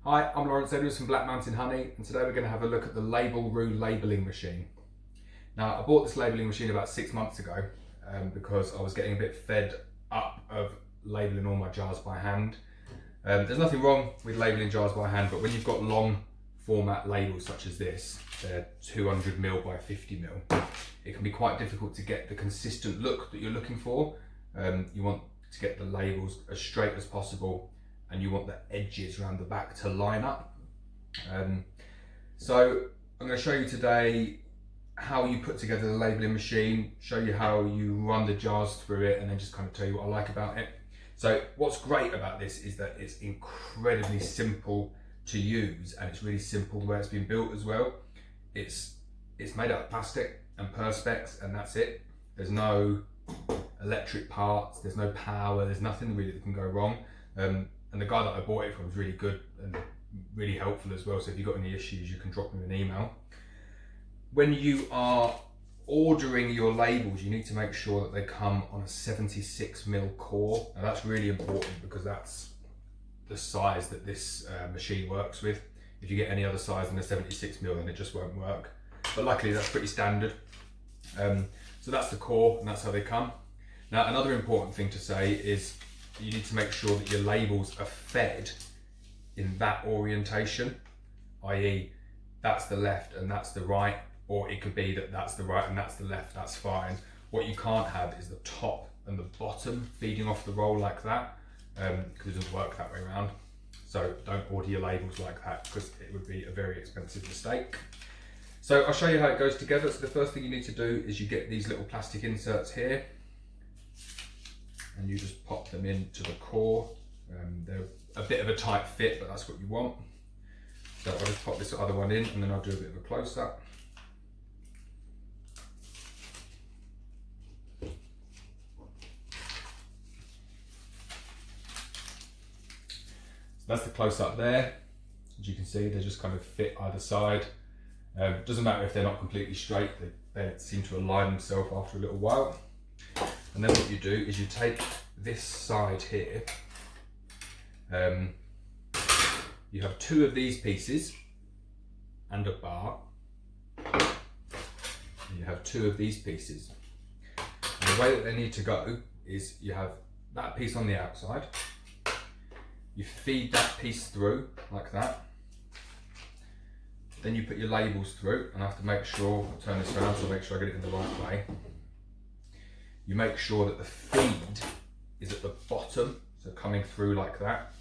Hi, I'm Lawrence Edwards from Black Mountain Honey, and today we're going to have a look at the Label-Roo labelling machine. Now, I bought this labelling machine about 6 months ago because I was getting a bit fed up of labelling all my jars by hand. There's nothing wrong with labelling jars by hand, but when you've got long format labels such as this, they're 200mm by 50mm, it can be quite difficult to get the consistent look that you're looking for. You want to get the labels as straight as possible, and you want the edges around the back to line up. So I'm going to show you today how you put together the labelling machine, show you how you run the jars through it, and then just kind of tell you what I like about it. So what's great about this is that it's incredibly simple to use, and it's really simple the way it's been built as well. It's made out of plastic and perspex, and that's it. There's no electric parts, there's no power, there's nothing really that can go wrong. And the guy that I bought it from was really good and really helpful as well. So if you've got any issues, you can drop me an email. When you are ordering your labels, you need to make sure that they come on a 76mm core. Now that's really important because that's the size that this machine works with. If you get any other size than a 76mm, then it just won't work. But luckily that's pretty standard. So that's the core, and that's how they come. Now another important thing to say is you need to make sure that your labels are fed in that orientation, i.e. that's the left and that's the right, or it could be that that's the right and that's the left, that's fine. What you can't have is the top and the bottom feeding off the roll like that, because it doesn't work that way around. So don't order your labels like that because it would be a very expensive mistake. So I'll show you how it goes together. So the first thing you need to do is you get these little plastic inserts here, and you just pop them into the core. They're a bit of a tight fit, but that's what you want. So I'll just pop this other one in, and then I'll do a bit of a close-up. So that's the close-up there. As you can see, they just kind of fit either side. It doesn't matter if they're not completely straight, they seem to align themselves after a little while. And then what you do is you take this side here, you have two of these pieces and a bar, and you have two of these pieces. And the way that they need to go is you have that piece on the outside, you feed that piece through like that, then you put your labels through, and I have to make sure, I'll turn this around so make sure I get it in the right way. You make sure that the feed is at the bottom, so coming through like that.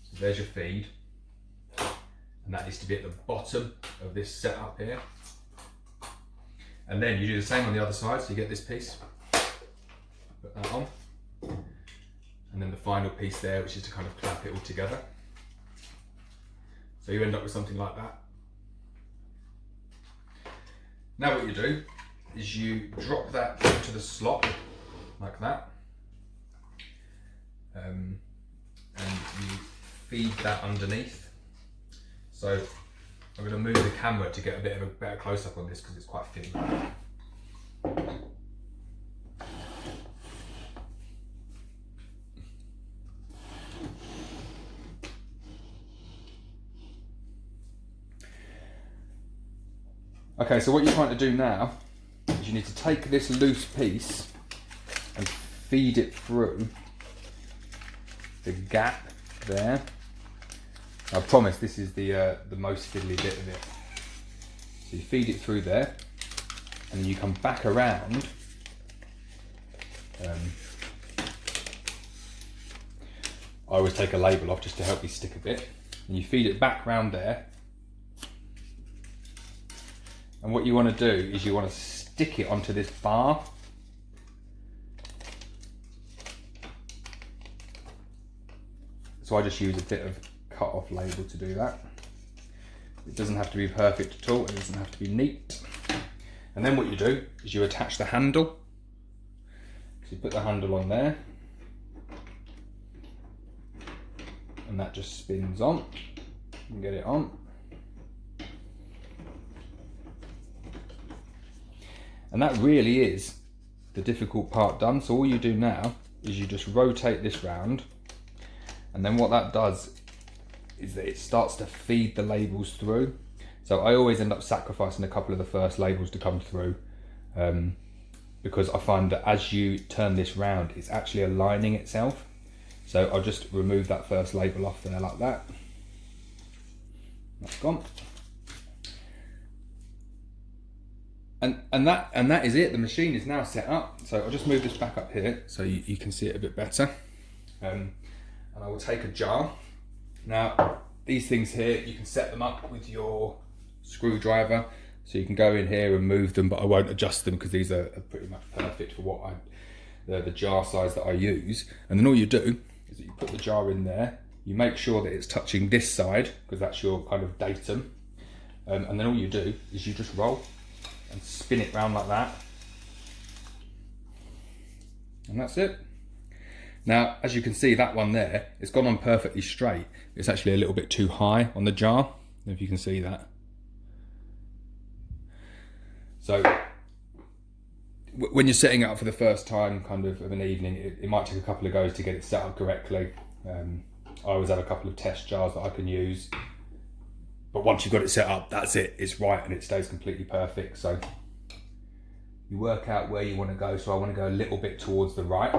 So there's your feed, and that needs to be at the bottom of this setup here. And then you do the same on the other side, so you get this piece, put that on, and then the final piece there, which is to kind of clamp it all together. So you end up with something like that. Now what you do is you drop that into the slot like that, and you feed that underneath. So I'm going to move the camera to get a bit of a better close-up on this because it's quite thin. Okay, so what you're trying to do now is you need to take this loose piece and feed it through the gap there. I promise this is the most fiddly bit of it. So you feed it through there, and then you come back around. I always take a label off just to help me stick a bit, and you feed it back round there. And what you want to do is you want to stick it onto this bar. So I just use a bit of cut off label to do that. It doesn't have to be perfect at all, it doesn't have to be neat. And then what you do is you attach the handle. So you put the handle on there, and that just spins on. You can get it on. And that really is the difficult part done. So all you do now is you just rotate this round, and then what that does is that it starts to feed the labels through. So I always end up sacrificing a couple of the first labels to come through, because I find that as you turn this round, it's actually aligning itself. So I'll just remove that first label off there like that. That's gone. And that is it. The machine is now set up. So I'll just move this back up here so you can see it a bit better. And I will take a jar. Now these things here, you can set them up with your screwdriver. So you can go in here and move them, but I won't adjust them because these are pretty much perfect for what the jar size that I use. And then all you do is that you put the jar in there. You make sure that it's touching this side because that's your kind of datum. And then all you do is you just roll and spin it round like that. And that's it. Now, as you can see, that one there, it's gone on perfectly straight. It's actually a little bit too high on the jar, if you can see that. So, when you're setting it up for the first time, kind of an evening, it might take a couple of goes to get it set up correctly. I always have a couple of test jars that I can use. But once you've got it set up, that's it. It's right and it stays completely perfect. So you work out where you want to go. So I want to go a little bit towards the right.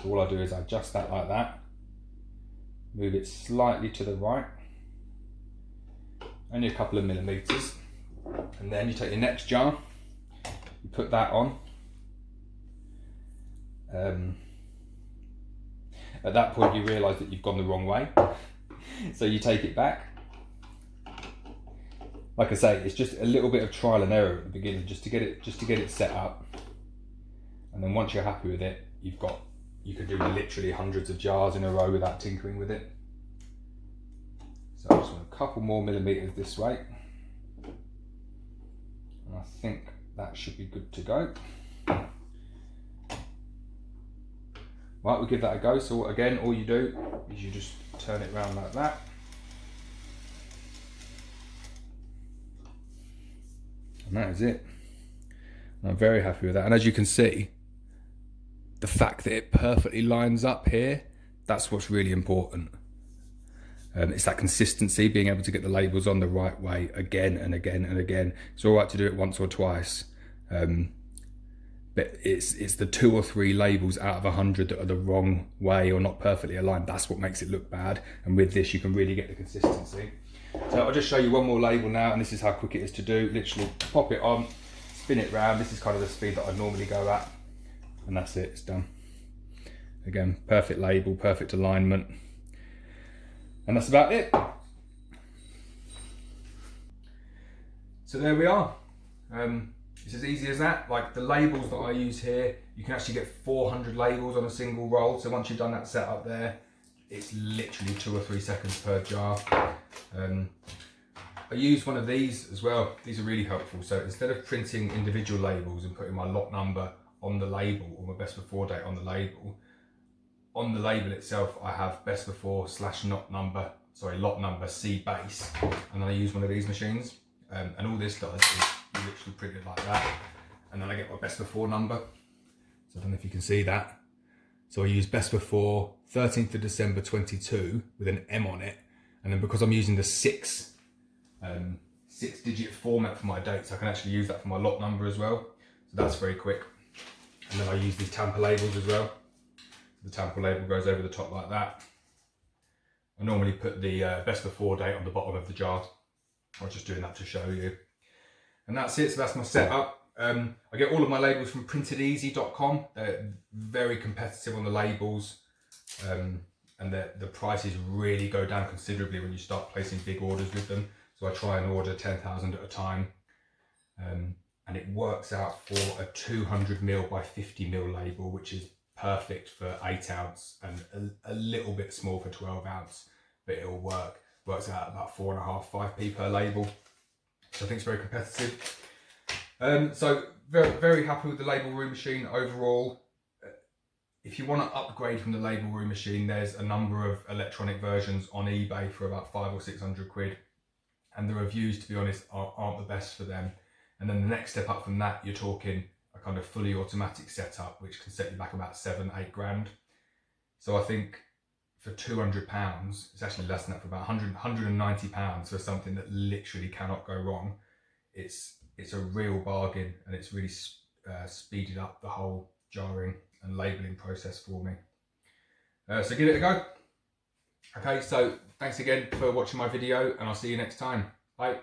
So all I do is I adjust that like that. Move it slightly to the right. Only a couple of millimeters. And then you take your next jar. You put that on. At that point you realise that you've gone the wrong way. So you take it back. Like I say, it's just a little bit of trial and error at the beginning, just to get it set up. And then once you're happy with it, you can do literally hundreds of jars in a row without tinkering with it. So I just want a couple more millimeters this way. And I think that should be good to go. Right, we'll give that a go. So again, all you do is you just turn it around like that. And that is it. And I'm very happy with that. And as you can see, the fact that it perfectly lines up here, that's what's really important. It's that consistency, being able to get the labels on the right way again and again and again. It's all right to do it once or twice. But it's the 2 or 3 labels out of 100 that are the wrong way or not perfectly aligned. That's what makes it look bad. And with this, you can really get the consistency. So I'll just show you one more label now, and this is how quick it is to do. Literally pop it on, spin it round. This is kind of the speed that I normally go at. And that's it, it's done. Again, perfect label, perfect alignment. And that's about it. So there we are. It's as easy as that. Like the labels that I use here, you can actually get 400 labels on a single roll. So once you've done that setup there, it's literally 2 or 3 seconds per jar. I use one of these as well. These are really helpful. So instead of printing individual labels and putting my lot number on the label or my best before date on the label itself, I have best before / lot number C base, and then I use one of these machines. And all this does is you literally print it like that, and then I get my best before number. So I don't know if you can see that. So I use best before 13th of December 22 with an M on it, and then because I'm using the 6-digit format for my dates, I can actually use that for my lot number as well. So that's very quick. And then I use these tamper labels as well. So the tamper label goes over the top like that. I normally put the best before date on the bottom of the jar. I was just doing that to show you. And that's it, so that's my setup. I get all of my labels from printedeasy.com. They're very competitive on the labels, and the prices really go down considerably when you start placing big orders with them. So I try and order 10,000 at a time, and it works out for a 200ml by 50ml label, which is perfect for 8 ounce and a little bit small for 12 ounce, but it'll work. Works out about 4.5, 5p per label. So I think it's very competitive. So very, very happy with the label room machine overall. If you want to upgrade from the label room machine, there's a number of electronic versions on eBay for about 500 or 600 quid. And the reviews, to be honest, aren't the best for them. And then the next step up from that, you're talking a kind of fully automatic setup, which can set you back about 7-8 grand. So I think for £200. It's actually less than that, for about £190 for something that literally cannot go wrong. It's a real bargain, and it's really speeded up the whole jarring and labelling process for me. So give it a go. Okay, so thanks again for watching my video, and I'll see you next time. Bye.